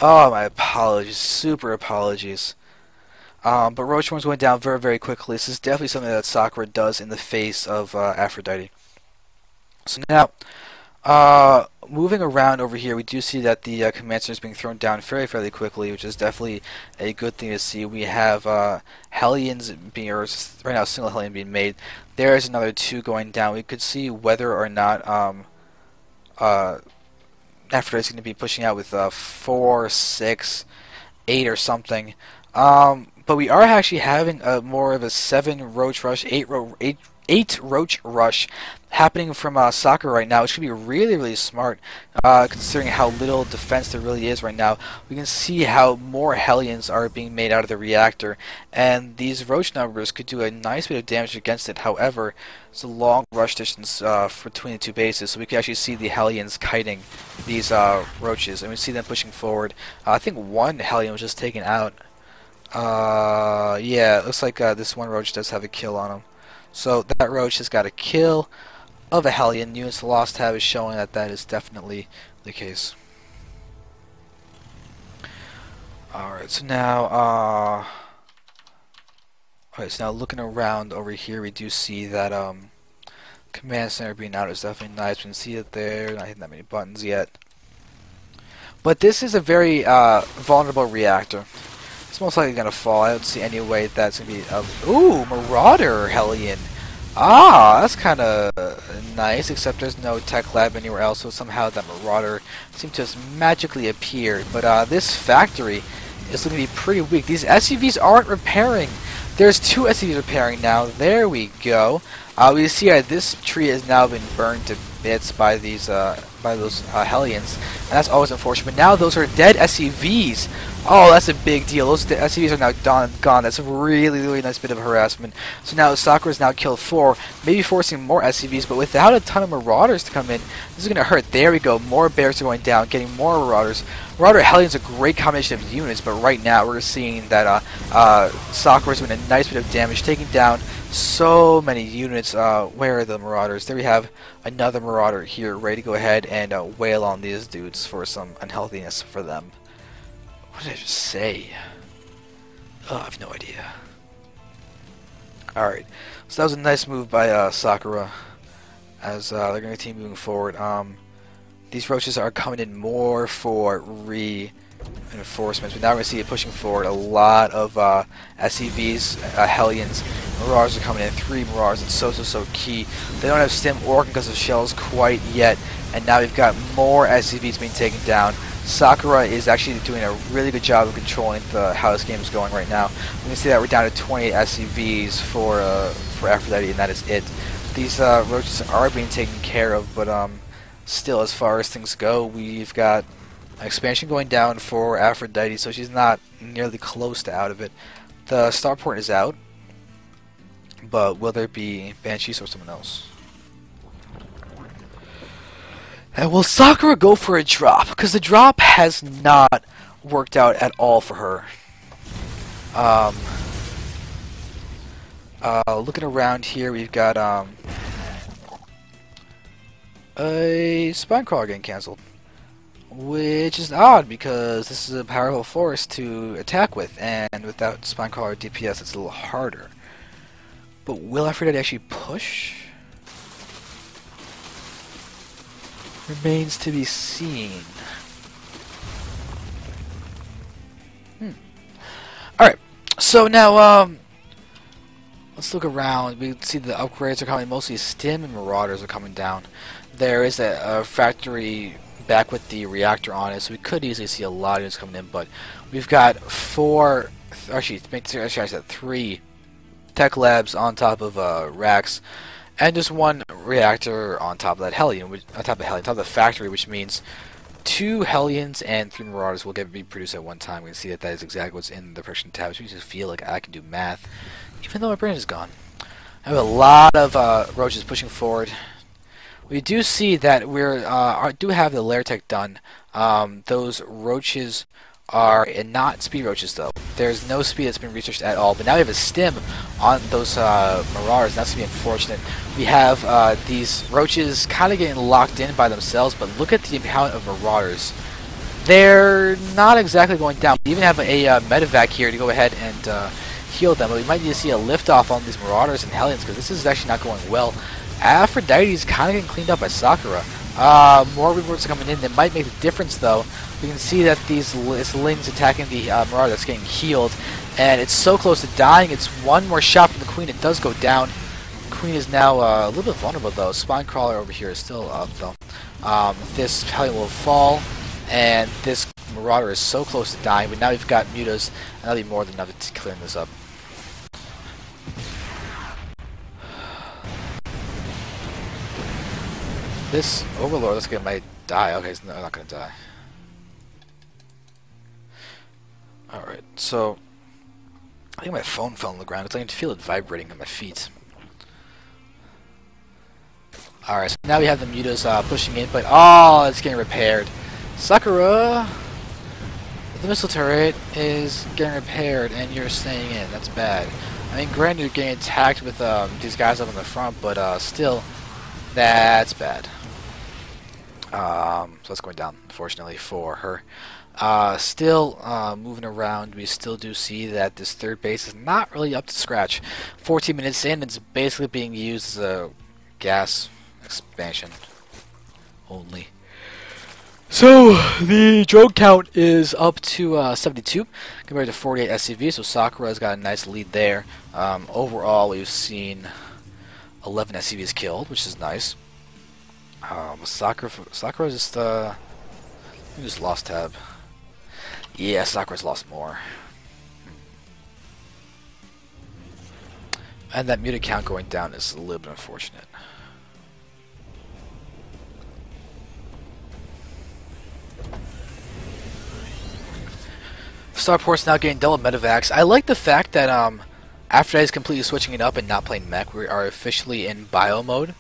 Oh, my apologies. Super apologies. But Roach Swarm's going down very, very quickly. This is definitely something that Sakura does in the face of Aphrodite. So now, moving around over here, we do see that the command center is being thrown down fairly, fairly quickly, which is definitely a good thing to see. We have Hellions being, or right now, a single Hellion being made. There is another two going down. We could see whether or not uh, Aphrodite's going to be pushing out with 4, 6, 8 or something. But we are actually having a more of a 7 roach rush, 8 roach rush happening from Sakura right now, which could be really, really smart, considering how little defense there really is right now. We can see how more Hellions are being made out of the reactor, and these roach numbers could do a nice bit of damage against it. However, it's a long rush distance between the two bases, so we can actually see the Hellions kiting these roaches, and we see them pushing forward. I think one Hellion was just taken out. Yeah, it looks like this one roach does have a kill on him. So that roach has got a kill of a Hellion. Units lost tab is showing that that is definitely the case. Alright, so now, alright, so now looking around over here, we do see that, command center being out is definitely nice. We can see it there, not hitting that many buttons yet. But this is a very, vulnerable reactor. It's most likely going to fall. I don't see any way that's going to be a... Ooh, Marauder Hellion. Ah, that's kind of nice, except there's no tech lab anywhere else, so somehow that Marauder seemed to just magically appear. But this factory is going to be pretty weak. These SUVs aren't repairing. There's 2 SUVs repairing now. There we go. We see this tree has now been burned to bits by these by those Hellions, and that's always unfortunate. But now those are dead SUVs. Oh, that's a big deal. Those SUVs are now gone. That's a really, really nice bit of harassment. So now Sakura's now killed 4, maybe forcing more SUVs, but without a ton of Marauders to come in, this is going to hurt. There we go. More bears are going down, getting more Marauders. Marauder Hellion's a great combination of units, but right now we're seeing that Sakura's doing a nice bit of damage, taking down so many units. Where are the Marauders? There we have another Marauder here, ready to go ahead and wail on these dudes for some unhealthiness for them. What did I just say? Oh, I have no idea. Alright, so that was a nice move by Sakura, as they're going to continue moving forward. These roaches are coming in more for reinforcements, but now we're going to see it pushing forward. A lot of SCVs, Hellions, Marauders are coming in. 3 Marauders, it's so key. They don't have stim or concussive shells quite yet, and now we've got more SCVs being taken down. Sakura is actually doing a really good job of controlling how this game is going right now. We can see that we're down to 28 SCVs for Aphrodite, and that is it. These roaches are being taken care of, but still, as far as things go, we've got an expansion going down for Aphrodite, so she's not nearly close to out of it. The starport is out, but will there be Banshees or someone else? And will Sakura go for a drop? Because the drop has not worked out at all for her. Looking around here, we've got a Spine Crawler getting cancelled. Which is odd, because this is a powerful force to attack with, and without Spine Crawler DPS it's a little harder. But will Aphrodite actually push? Remains to be seen. Alright, so now let's look around. We can see the upgrades are coming, mostly Stim and Marauders are coming down. There is a factory back with the reactor on it, so we could easily see a lot of units coming in, but we've got 3 tech labs on top of racks, and just 1 reactor on top of that Hellion, on top of the factory, which means 2 Hellions and 3 Marauders will be produced at one time. We can see that is exactly what's in the production tab, which makes me feel like I can do math, even though my brain is gone. I have a lot of roaches pushing forward. We do see that we do have the lair tech done. Those roaches are not speed roaches, though. There's no speed that's been researched at all. But now we have a stim on those Marauders. That's going to be unfortunate. We have these roaches kind of getting locked in by themselves, but look at the amount of Marauders. they're not exactly going down. We even have a medevac here to go ahead and heal them, but we might need to see a liftoff on these Marauders and Hellions because this is actually not going well. Aphrodite is kind of getting cleaned up by Sakura. More rewards are coming in. That might make the difference, though. We can see that these Lings attacking the Marauder that's getting healed, and it's so close to dying. It's one more shot from the Queen. It does go down. Queen is now a little bit vulnerable, though. Spine Crawler over here is still up, though. This Hellion will fall, and this Marauder is so close to dying, but now we've got Mutas, and that'll be more than enough to clear this up. This Overlord, let's get might die. Okay, it's not gonna die. Alright, so I think my phone fell on the ground because I can feel it vibrating on my feet. Alright, so now we have the Mutas pushing in, but it's getting repaired. Sakura! The missile turret is getting repaired and you're staying in. That's bad. I mean, granted, you're getting attacked with these guys up in the front, but still, that's bad. So that's going down, unfortunately, for her. Still moving around, we still do see that this third base is not really up to scratch. 14 minutes in, it's basically being used as a gas expansion only. So the drone count is up to 72 compared to 48 SCV, so Sakura's got a nice lead there. Overall, we've seen 11 SCVs killed, which is nice. Sakura just lost tab. Yeah, Sakura's lost more. And that muted count going down is a little bit unfortunate. Starport's now getting double medevacs. I like the fact that Aphrodite is completely switching it up and not playing mech. We are officially in bio mode.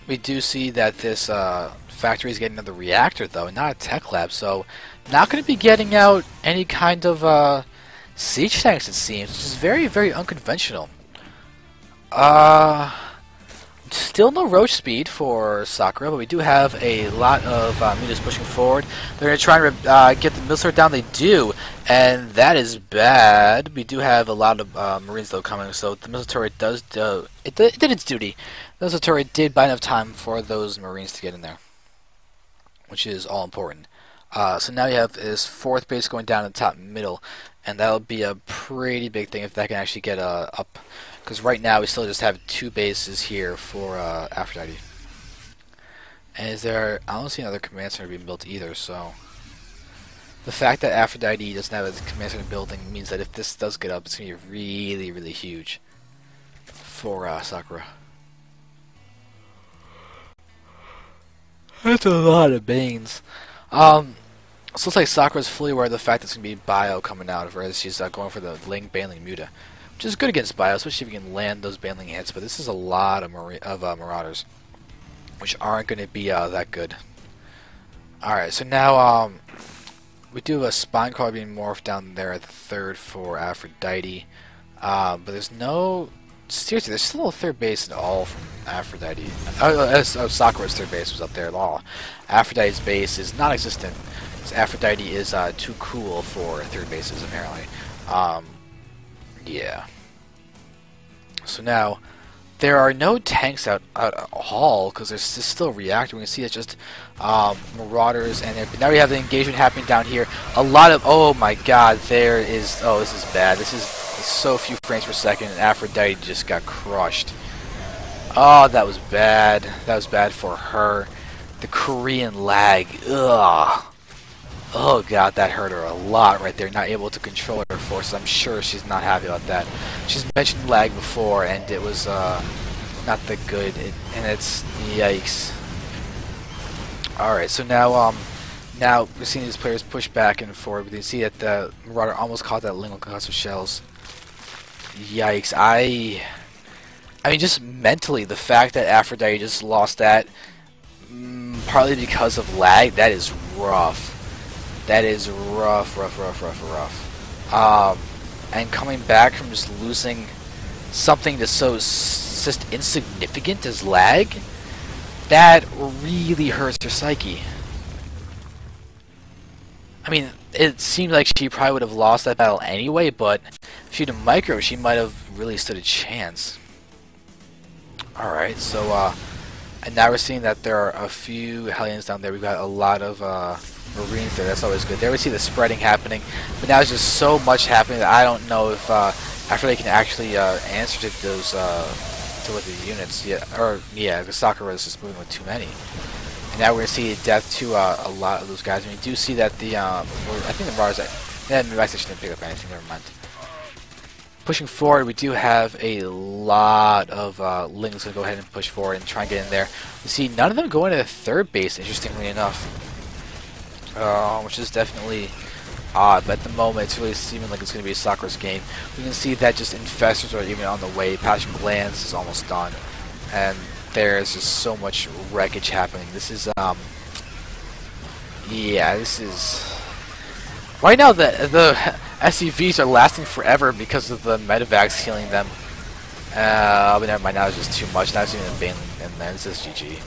We do see that this factory is getting another reactor, though, not a tech lab, so not going to be getting out any kind of siege tanks, it seems, which is very, very unconventional. Still no roach speed for Sakura, but we do have a lot of Mutas pushing forward. They're going to try and get the missile down. They do, and that is bad. We do have a lot of Marines, though, coming, so the missile turret does it did its duty. The missile turret did buy enough time for those Marines to get in there, which is all important. So now you have this fourth base going down in the top middle, and that'll be a pretty big thing if that can actually get up. Because right now we still just have two bases here for Aphrodite. And I don't see another command center being built either, so the fact that Aphrodite doesn't have a command center building means that if this does get up, it's going to be really, really huge for Sakura. That's a lot of Banes. So it looks like Sakura's fully aware of the fact that it's going to be Bio coming out of her as she's going for the Baneling Muta. Which is good against Bio, especially if you can land those Baneling hits, but this is a lot of Marauders, which aren't going to be that good. Alright, so now we do have a Spine Crawler being morphed down there at the third for Aphrodite, but there's no... Seriously, there's still a third base at all from Aphrodite. Sakura's third base was up there at all. Aphrodite's base is non-existent, because Aphrodite is too cool for third bases, apparently. Yeah. So now, there are no tanks out at all, because there's still a reactor. We can see it's just Marauders, and now we have the engagement happening down here. A lot of... Oh my god, there is... Oh, this is bad. This is so few frames per second, and Aphrodite just got crushed. Oh, that was bad. That was bad for her. The Korean lag. Ugh. Oh god, that hurt her a lot right there, not able to control her forces. I'm sure she's not happy about that. She's mentioned lag before, and it was not that good, and it's... yikes. Alright, so now we're seeing these players push back and forward. We can see that the Marauder almost caught that lingual concussive shells. Yikes. I mean, just mentally, the fact that Aphrodite just lost that, partly because of lag, that is rough. That is rough. And coming back from just losing something that's so just insignificant as lag, that really hurts your psyche. I mean, it seemed like she probably would have lost that battle anyway, but if she'd have micro, she might have really stood a chance. Alright, so, and now we're seeing that there are a few Hellions down there. We've got a lot of, Marines there. That's always good. There we see the spreading happening, but now there's just so much happening that I don't know if, after they can actually, answer to those, to what the units, yeah, the Sakura is just moving with too many. And now we're going to see death to a lot of those guys. And we do see that the, I think the Mars, yeah, maybe I didn't pick up anything, never mind. Pushing forward, we do have a lot of Lings going to go ahead and push forward and try and get in there. You see none of them go into the third base, interestingly enough. Which is definitely odd, but at the moment it's really seeming like it's going to be a Sakura's game. We can see that just Infestors are even on the way. Passion Glands is almost done. And there's just so much wreckage happening. This is, yeah, this is... Right now, the SCVs are lasting forever because of the medevacs healing them. But never mind, now it's just too much. Now it's even a Bane in there. This is GG.